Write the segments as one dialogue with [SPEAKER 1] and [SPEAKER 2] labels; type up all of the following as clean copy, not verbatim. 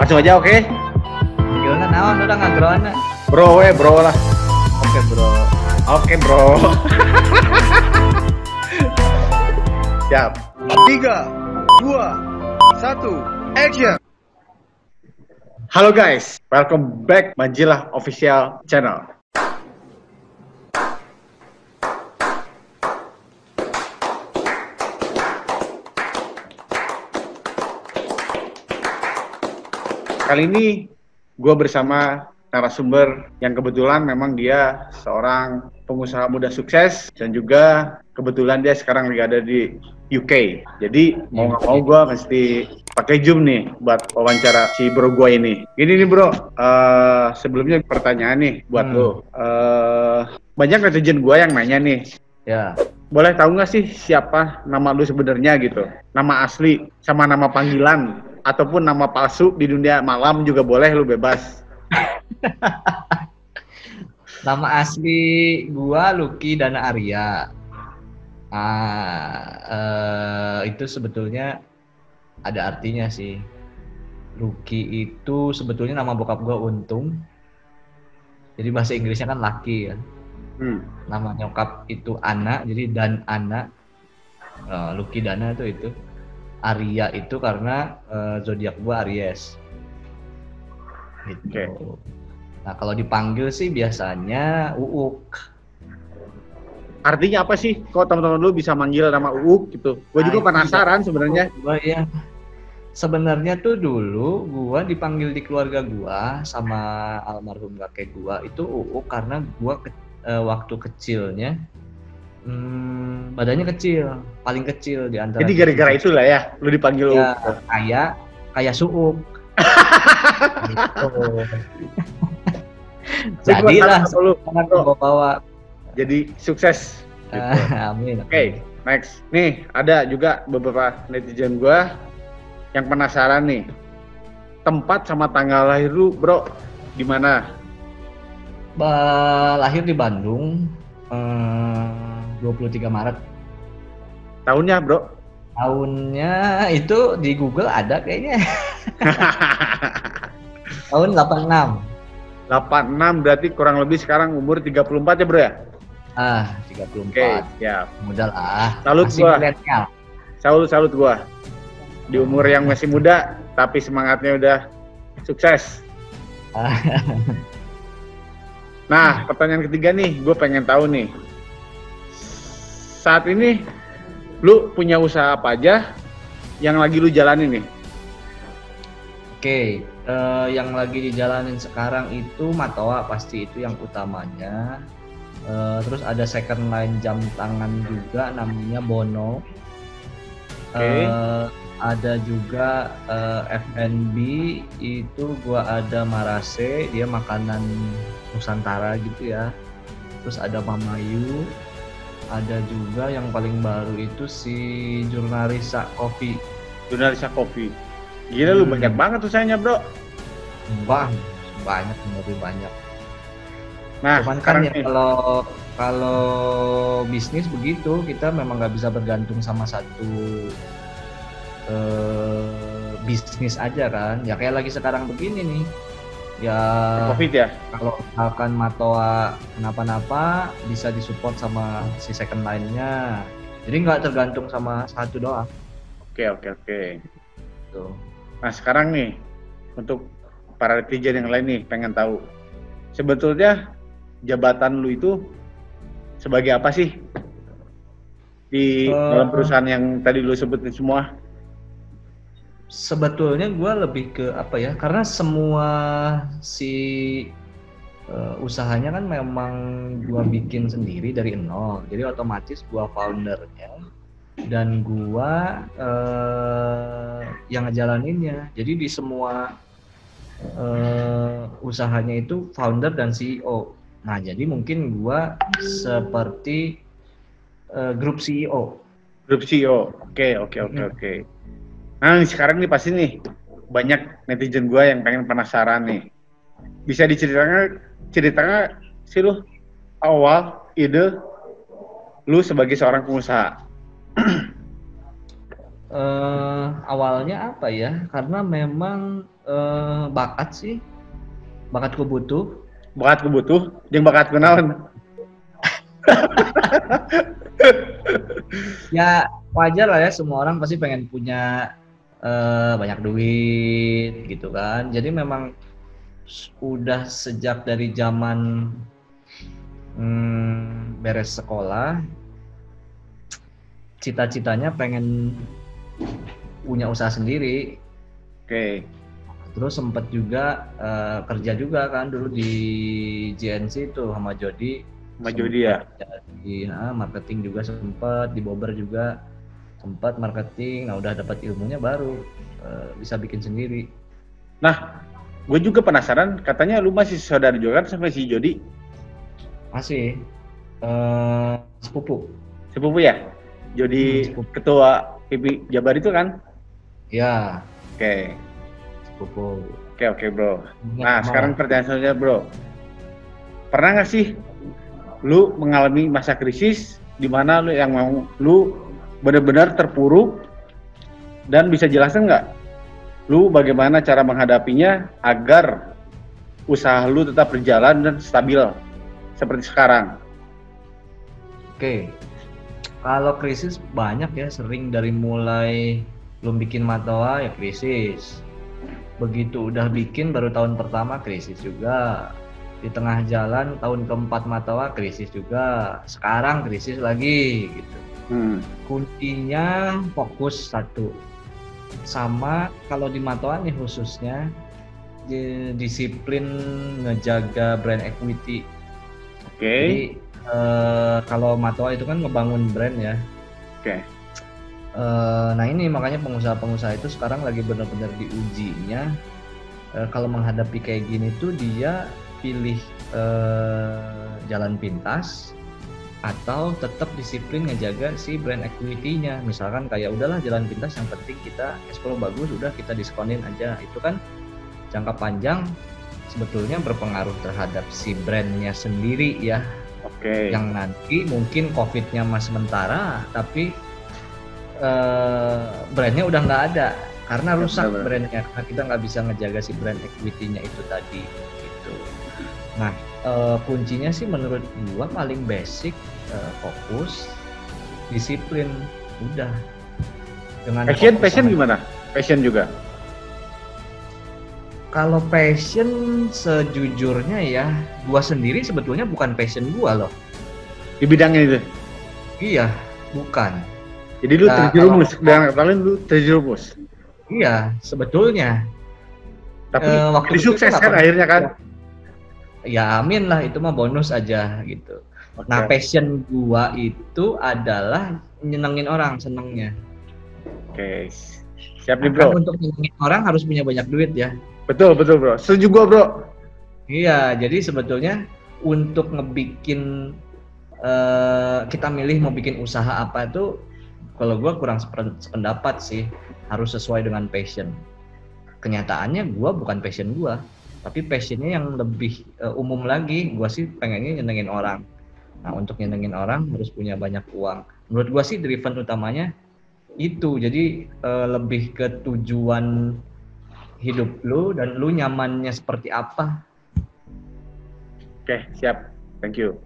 [SPEAKER 1] Langsung aja, oke?
[SPEAKER 2] Gimana naon udah ngagrona?
[SPEAKER 1] Bro lah.
[SPEAKER 2] Oke, bro.
[SPEAKER 1] Oke, bro. Siap. 3, 2, 1, action. Halo guys, welcome back Majilah Official Channel. Kali ini gue bersama narasumber yang kebetulan memang dia seorang pengusaha muda sukses dan juga kebetulan dia sekarang lagi ada di UK. Jadi mau nggak mau gue mesti pakai Zoom nih buat wawancara si bro gue ini. Gini nih bro, sebelumnya pertanyaan nih buat lo. Banyak netizen gue yang nanya nih.
[SPEAKER 2] Ya.
[SPEAKER 1] Boleh tahu nggak sih siapa nama lu sebenarnya gitu? Nama asli sama nama panggilan ataupun nama palsu di dunia malam juga boleh, lu bebas.
[SPEAKER 2] Nama asli gua Lucky Dana Arya. Itu sebetulnya ada artinya sih. Lucky itu sebetulnya nama bokap gua Untung. Jadi bahasa Inggrisnya kan Lucky kan. Nama nyokap itu Ana, jadi Dan Ana. Lucky Dana itu. Arya itu karena zodiak gua Aries. Gitu.
[SPEAKER 1] Okay.
[SPEAKER 2] Nah, kalau dipanggil sih biasanya Uuk.
[SPEAKER 1] Artinya apa sih? Kok teman-teman lu bisa manggil nama Uuk gitu? Gue juga penasaran sebenarnya.
[SPEAKER 2] Ya. Sebenarnya tuh dulu gua dipanggil di keluarga gua sama almarhum kakek gua itu Uuk karena gua waktu kecilnya badannya kecil, paling kecil di antara.
[SPEAKER 1] Jadi gara-gara itulah ya, lu dipanggil
[SPEAKER 2] ya,
[SPEAKER 1] Uuk.
[SPEAKER 2] Kayak Suuk. Jadilah sekarang bawa.
[SPEAKER 1] Jadi sukses. Gitu.
[SPEAKER 2] Amin.
[SPEAKER 1] Oke, next. Nih ada juga beberapa netizen gua yang penasaran nih. Tempat sama tanggal lahir lu, bro, di mana?
[SPEAKER 2] Lahir di Bandung. 23 Maret.
[SPEAKER 1] Tahunnya, bro?
[SPEAKER 2] Tahunnya itu di Google ada kayaknya. Tahun 86.
[SPEAKER 1] 86 berarti kurang lebih sekarang umur 34 ya, bro ya?
[SPEAKER 2] 34.
[SPEAKER 1] Oke, siap.
[SPEAKER 2] Mudah lah.
[SPEAKER 1] Salut
[SPEAKER 2] masih
[SPEAKER 1] gua.
[SPEAKER 2] milenial.
[SPEAKER 1] Salut gua. Di umur yang masih muda tapi semangatnya udah sukses. Nah, pertanyaan ketiga nih, gue pengen tahu nih. Saat ini, lu punya usaha apa aja yang lagi lu jalanin nih?
[SPEAKER 2] Oke, yang lagi dijalanin sekarang itu Matoa pasti itu yang utamanya. Terus ada second line jam tangan juga namanya Bono. Ada juga F&B itu gua ada Marase, dia makanan Nusantara gitu ya. Terus ada Mamayu. Ada juga yang paling baru itu si Jurnalisa Coffee.
[SPEAKER 1] Jurnalisa Coffee. Gila lu banyak banget usahanya, bro.
[SPEAKER 2] Banyak, lebih banyak.
[SPEAKER 1] Nah,
[SPEAKER 2] Cuman kan
[SPEAKER 1] sekarang
[SPEAKER 2] ya
[SPEAKER 1] nih,
[SPEAKER 2] kalau kalau bisnis begitu kita memang nggak bisa bergantung sama satu bisnis aja kan. Ya kayak lagi sekarang begini nih. Ya
[SPEAKER 1] COVID ya.
[SPEAKER 2] kalau misalkan Matoa kenapa-napa bisa disupport sama si second line-nya. Jadi nggak tergantung sama satu doang.
[SPEAKER 1] Oke, oke, oke.
[SPEAKER 2] Tuh.
[SPEAKER 1] Nah, sekarang nih, untuk para netizen yang lain nih, pengen tahu. Sebetulnya jabatan lu itu sebagai apa sih di dalam
[SPEAKER 2] Eh,
[SPEAKER 1] perusahaan yang tadi lu sebutin semua?
[SPEAKER 2] Sebetulnya gue lebih ke apa ya? Karena semua si usahanya kan memang gue bikin sendiri dari nol. Jadi otomatis gue foundernya dan gue yang ngejalaninnya. Jadi di semua usahanya itu founder dan CEO. Nah, jadi mungkin gue seperti grup CEO.
[SPEAKER 1] Grup CEO. Oke, oke, oke, oke. Nah, sekarang nih pasti nih banyak netizen gua yang pengen penasaran nih. Bisa ceritakan sih lu awal ide lu sebagai seorang pengusaha.
[SPEAKER 2] Awalnya apa ya? Karena memang bakat sih, bakatku butuh.
[SPEAKER 1] Bakat ku butuh, jeung bakat ku naon.
[SPEAKER 2] Ya wajar lah ya, semua orang pasti pengen punya banyak duit gitu kan. Jadi memang udah sejak dari zaman beres sekolah, cita-citanya pengen punya usaha sendiri.
[SPEAKER 1] Oke.
[SPEAKER 2] Terus sempet juga kerja juga kan dulu di JNC tuh sama Jody.
[SPEAKER 1] Maju dia.
[SPEAKER 2] Jadi marketing juga sempet, di Bobber juga sempat marketing. Nah udah dapat ilmunya baru bisa bikin sendiri.
[SPEAKER 1] Nah, gue juga penasaran, katanya lu masih saudara juga kan sama si Jody?
[SPEAKER 2] Masih sepupu.
[SPEAKER 1] Sepupu ya? Jody
[SPEAKER 2] Sepupu.
[SPEAKER 1] ketua PP Jabar itu kan?
[SPEAKER 2] Ya,
[SPEAKER 1] Oke.
[SPEAKER 2] sepupu.
[SPEAKER 1] Oke, oke, bro.
[SPEAKER 2] Ingat
[SPEAKER 1] Nah,
[SPEAKER 2] sama
[SPEAKER 1] sekarang
[SPEAKER 2] lah.
[SPEAKER 1] pertanyaan selanjutnya, bro. Pernah nggak sih lu mengalami masa krisis di mana lu benar-benar terpuruk, dan bisa jelasin nggak lu bagaimana cara menghadapinya agar usaha lu tetap berjalan dan stabil seperti sekarang?
[SPEAKER 2] Oke. Kalau krisis banyak ya, sering dari mulai belum bikin Matoa ya krisis. Begitu udah bikin baru tahun pertama krisis juga. Di tengah jalan tahun keempat Matoa krisis juga. Sekarang krisis lagi gitu. Kuncinya fokus satu. Sama kalau di Matoa nih khususnya disiplin ngejaga brand equity.
[SPEAKER 1] Oke.
[SPEAKER 2] Jadi kalau Matoa itu kan ngebangun brand ya.
[SPEAKER 1] Oke.
[SPEAKER 2] Nah ini makanya pengusaha-pengusaha itu sekarang lagi benar-benar diujinya. Kalau menghadapi kayak gini tuh dia pilih jalan pintas atau tetap disiplin ngejaga si brand equity-nya. Misalkan kayak udahlah jalan pintas, yang penting kita cash flow bagus, udah kita diskonin aja. Itu kan jangka panjang sebetulnya berpengaruh terhadap si brandnya sendiri ya.
[SPEAKER 1] Oke.
[SPEAKER 2] Yang nanti mungkin COVID-nya masih sementara, tapi brandnya udah nggak ada karena rusak brandnya, karena kita nggak bisa ngejaga si brand equity-nya itu tadi gitu. Nah kuncinya sih menurut gua paling basic, fokus, disiplin, udah. Dengan
[SPEAKER 1] Passion gimana? Passion juga.
[SPEAKER 2] Kalau passion sejujurnya ya, gua sendiri sebetulnya bukan passion gua loh.
[SPEAKER 1] Di bidangnya itu?
[SPEAKER 2] Iya, bukan.
[SPEAKER 1] Jadi lu terjerumus, dengan kalian lu terjerumus?
[SPEAKER 2] Iya, sebetulnya.
[SPEAKER 1] Tapi waktu sukses kan akhirnya kan?
[SPEAKER 2] Ya amin lah, itu mah bonus aja gitu. Okay. Nah passion gua itu adalah nyenengin orang, senengnya.
[SPEAKER 1] Oke, siap nih bro.
[SPEAKER 2] Kan untuk nyenengin orang harus punya banyak duit ya.
[SPEAKER 1] Betul bro, setuju gua bro.
[SPEAKER 2] Iya, jadi sebetulnya untuk ngebikin kita milih mau bikin usaha apa itu, kalau gue kurang sependapat sih, harus sesuai dengan passion. Kenyataannya gue bukan passion gue. Tapi passionnya yang lebih umum lagi, gue sih pengennya nyenengin orang. Nah, untuk nyenengin orang harus punya banyak uang. Menurut gue sih driven utamanya itu. Jadi lebih ke tujuan hidup lu dan lu nyamannya seperti apa.
[SPEAKER 1] Oke, siap. Thank you.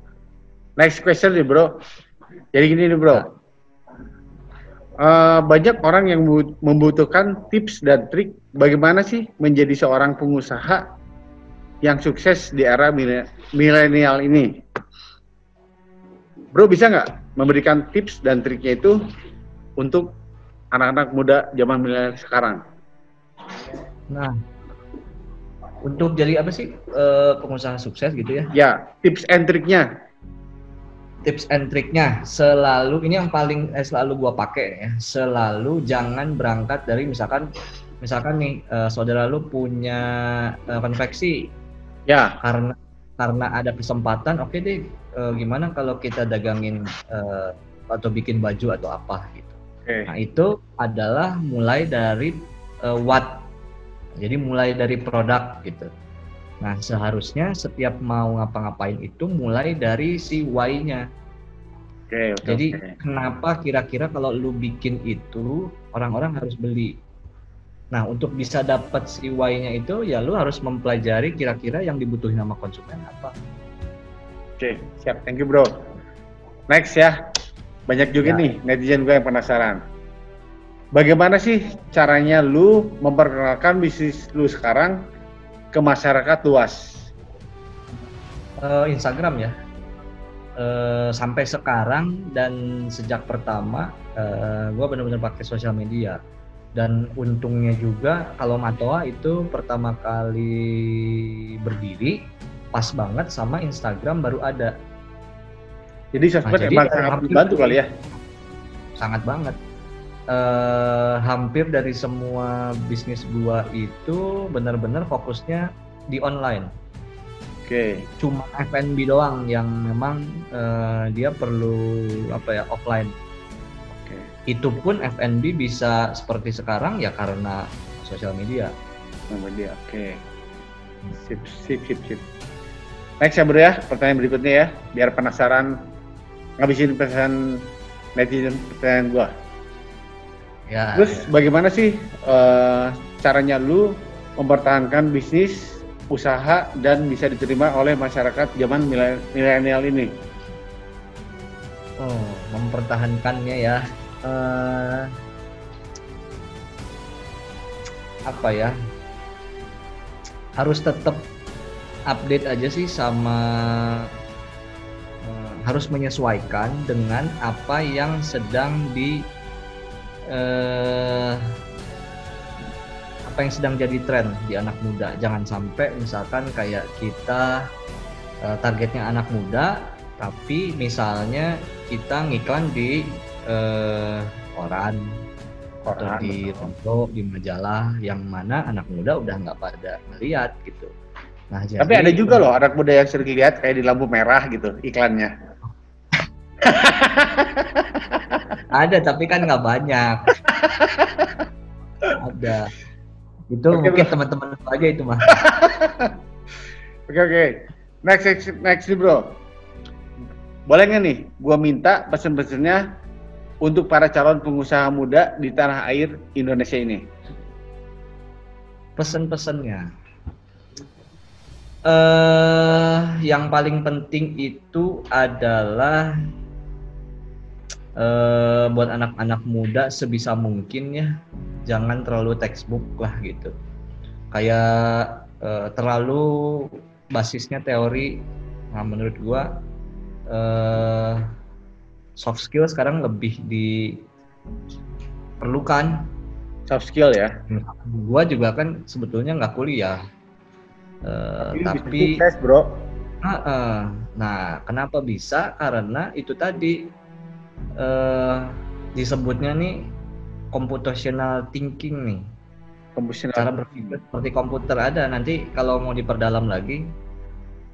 [SPEAKER 1] Next question nih, bro. Jadi gini nih, bro. Banyak orang yang membutuhkan tips dan trik bagaimana sih menjadi seorang pengusaha yang sukses di era milenial ini. Bro, bisa nggak memberikan tips dan triknya itu untuk anak-anak muda zaman milenial sekarang?
[SPEAKER 2] Nah, untuk jadi apa sih pengusaha sukses gitu ya?
[SPEAKER 1] Ya, tips and triknya.
[SPEAKER 2] Tips and triknya selalu ini yang paling selalu gua pakai ya. Selalu jangan berangkat dari misalkan nih saudara lu punya konveksi.
[SPEAKER 1] Ya.
[SPEAKER 2] Karena ada kesempatan, oke deh, gimana kalau kita dagangin atau bikin baju atau apa gitu. Nah itu adalah mulai dari what, jadi mulai dari produk gitu. Nah seharusnya setiap mau ngapa-ngapain itu mulai dari si why-nya. Jadi kenapa kira-kira kalau lu bikin itu orang-orang harus beli. Nah, untuk bisa dapat si why-nya itu, ya lu harus mempelajari kira-kira yang dibutuhin sama konsumen apa.
[SPEAKER 1] Oke, siap. Thank you, bro. Next ya. Banyak juga nih netizen gue yang penasaran. Bagaimana sih caranya lu memperkenalkan bisnis lu sekarang ke masyarakat luas?
[SPEAKER 2] Instagram ya. Sampai sekarang dan sejak pertama, gue benar-benar pakai sosial media. Dan untungnya juga kalau Matoa itu pertama kali berdiri pas banget sama Instagram baru ada.
[SPEAKER 1] Jadi sosmed emang sangat membantu kali ya?
[SPEAKER 2] Sangat banget. Hampir dari semua bisnis gua itu benar-benar fokusnya di online. Cuma F&B doang yang memang dia perlu offline. Itu pun F&B bisa seperti sekarang ya karena sosial media. Sip.
[SPEAKER 1] Next ya bro ya, pertanyaan berikutnya ya, biar penasaran ngabisin pesan netizen pertanyaan gua. Terus bagaimana sih caranya lu mempertahankan bisnis, usaha dan bisa diterima oleh masyarakat zaman milenial ini?
[SPEAKER 2] Mempertahankannya ya. Harus tetap update aja sih sama harus menyesuaikan dengan apa yang sedang apa yang sedang jadi tren di anak muda. Jangan sampai misalkan kayak kita targetnya anak muda tapi misalnya kita ngiklan di koran atau di rontok, di majalah yang mana anak muda udah nggak pada ngeliat gitu. Nah,
[SPEAKER 1] tapi ada juga loh anak muda yang sering lihat kayak di lampu merah gitu iklannya.
[SPEAKER 2] Ada tapi kan nggak banyak. Ada. Itu mungkin teman-teman aja itu mah.
[SPEAKER 1] Oke. Next nih bro. Boleh nggak nih gua minta pesen-pesennya untuk para calon pengusaha muda di tanah air Indonesia ini?
[SPEAKER 2] Pesen-pesennya, yang paling penting itu adalah buat anak-anak muda sebisa mungkin ya, jangan terlalu textbook lah gitu. Kayak terlalu basisnya teori. Nah, menurut gua soft skill sekarang lebih diperlukan.
[SPEAKER 1] Soft skill ya?
[SPEAKER 2] Gua juga kan sebetulnya nggak kuliah. Tapi
[SPEAKER 1] sukses bro.
[SPEAKER 2] Nah, kenapa bisa? Karena itu tadi disebutnya nih computational thinking nih. Cara berpikir seperti komputer ada. Nanti kalau mau diperdalam lagi,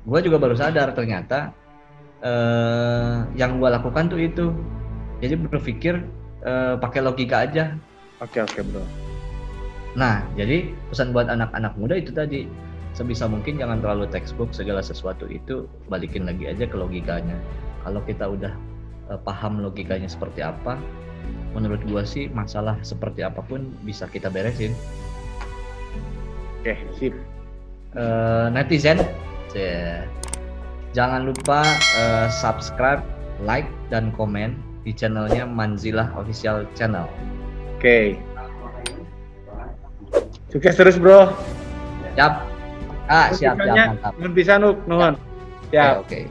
[SPEAKER 2] gua juga baru sadar ternyata yang gue lakukan tuh itu, jadi berpikir pakai logika aja.
[SPEAKER 1] Oke bro.
[SPEAKER 2] Nah, jadi pesan buat anak-anak muda itu tadi, sebisa mungkin jangan terlalu textbook, segala sesuatu itu balikin lagi aja ke logikanya. Kalau kita udah paham logikanya seperti apa, menurut gua sih masalah seperti apapun bisa kita beresin.
[SPEAKER 1] Oke, sip.
[SPEAKER 2] Netizen, jangan lupa subscribe, like, dan komen di channelnya Manzilah Official Channel.
[SPEAKER 1] Oke. Sukses terus, bro.
[SPEAKER 2] Siap. Siap, mantap.
[SPEAKER 1] Nuhun pisan, Nuk. Nuhun. Siap.
[SPEAKER 2] Oke.